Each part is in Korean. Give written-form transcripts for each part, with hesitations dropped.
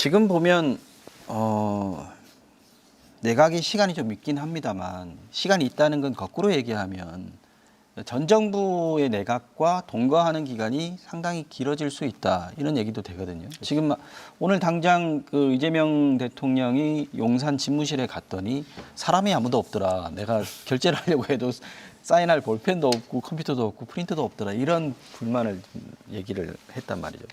지금 보면 내각이 시간이 좀 있긴 합니다만 시간이 있다는 건 거꾸로 얘기하면 전 정부의 내각과 동거하는 기간이 상당히 길어질 수 있다 이런 얘기도 되거든요. 지금 오늘 당장 그 이재명 대통령이 용산 집무실에 갔더니 사람이 아무도 없더라. 내가 결제를 하려고 해도 사인할 볼펜도 없고 컴퓨터도 없고 프린터도 없더라. 이런 불만을 얘기를 했단 말이죠.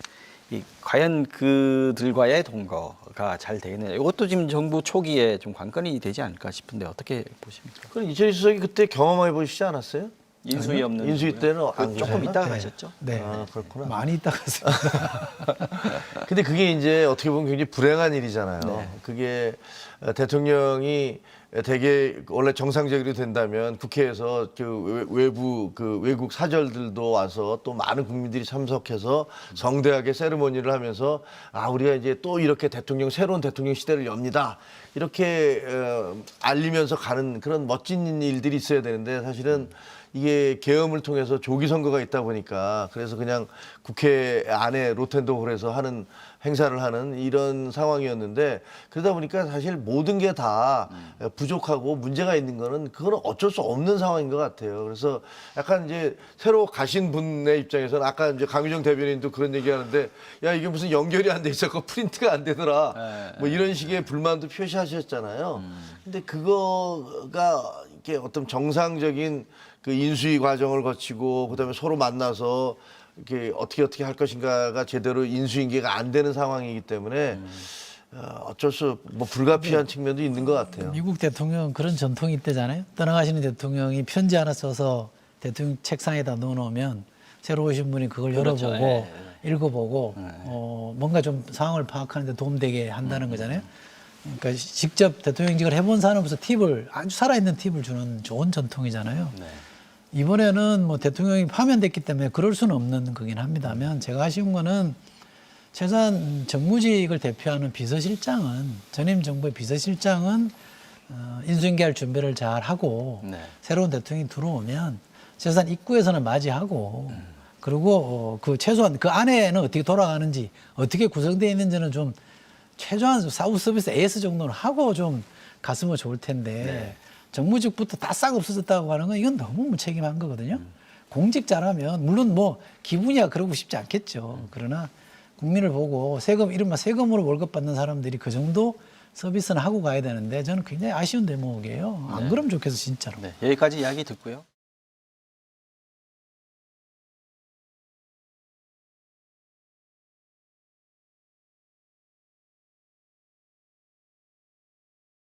과연 그들과의 동거가 잘 되겠느냐. 이것도 지금 정부 초기에 좀 관건이 되지 않을까 싶은데 어떻게 보십니까? 그럼 이철희 수석이 그때 경험해 보시지 않았어요? 인수위 없는 인수위 때는 조금 있다가 가셨죠? 네. 아, 그렇구나. 많이 있다 갔습니다. 근데 그게 이제 어떻게 보면 굉장히 불행한 일이잖아요. 네. 그게 대통령이 되게 원래 정상적으로 된다면 국회에서 그 외국 사절들도 와서 또 많은 국민들이 참석해서 성대하게 세리머니를 하면서 우리가 이제 또 이렇게 새로운 대통령 시대를 엽니다. 이렇게 알리면서 가는 그런 멋진 일들이 있어야 되는데 사실은 이게 계엄을 통해서 조기 선거가 있다 보니까 그래서 그냥 국회 안에 로텐도홀에서 하는 행사를 하는 이런 상황이었는데 그러다 보니까 사실 모든 게 다 부족하고 문제가 있는 거는 그건 어쩔 수 없는 상황인 것 같아요. 그래서 약간 이제 새로 가신 분의 입장에서는 아까 이제 강유정 대변인도 그런 얘기하는데 야 이게 무슨 연결이 안 돼 있었고 프린트가 안 되더라 뭐 이런 식의 불만도 표시하셨잖아요. 근데 그거가 이렇게 어떤 정상적인 그 인수위 과정을 거치고 그다음에 서로 만나서 이렇게 어떻게 할 것인가가 제대로 인수인계가 안 되는 상황이기 때문에 어쩔 수 불가피한 측면도 있는 것 같아요. 미국 대통령 그런 전통이 있대잖아요. 떠나가시는 대통령이 편지 하나 써서 대통령 책상에다 넣어놓으면 새로 오신 분이 그걸 그렇죠. 열어보고 읽어보고 뭔가 좀 상황을 파악하는 데 도움되게 한다는 거잖아요. 그러니까 직접 대통령직을 해본 사람으로서 아주 살아있는 팁을 주는 좋은 전통이잖아요. 네. 이번에는 뭐 대통령이 파면됐기 때문에 그럴 수는 없는 거긴 합니다만 제가 아쉬운 거는 최소한 정무직을 대표하는 비서실장은 전임 정부의 비서실장은 인수인계할 준비를 잘 하고 네. 새로운 대통령이 들어오면 최소한 입구에서는 맞이하고 그리고 그 최소한 그 안에는 어떻게 돌아가는지 어떻게 구성되어 있는지는 좀 최소한 사후 서비스 AS 정도는 하고 좀 갔으면 좋을 텐데 네. 정무직부터 다 싹 없어졌다고 하는 건 이건 너무 무책임한 거거든요. 공직자라면 물론 뭐 기분이야 그러고 싶지 않겠죠. 그러나 국민을 보고 이른바 세금으로 월급 받는 사람들이 그 정도 서비스는 하고 가야 되는데 저는 굉장히 아쉬운 대목이에요. 안 그러면 좋겠어 진짜로. 네. 여기까지 이야기 듣고요.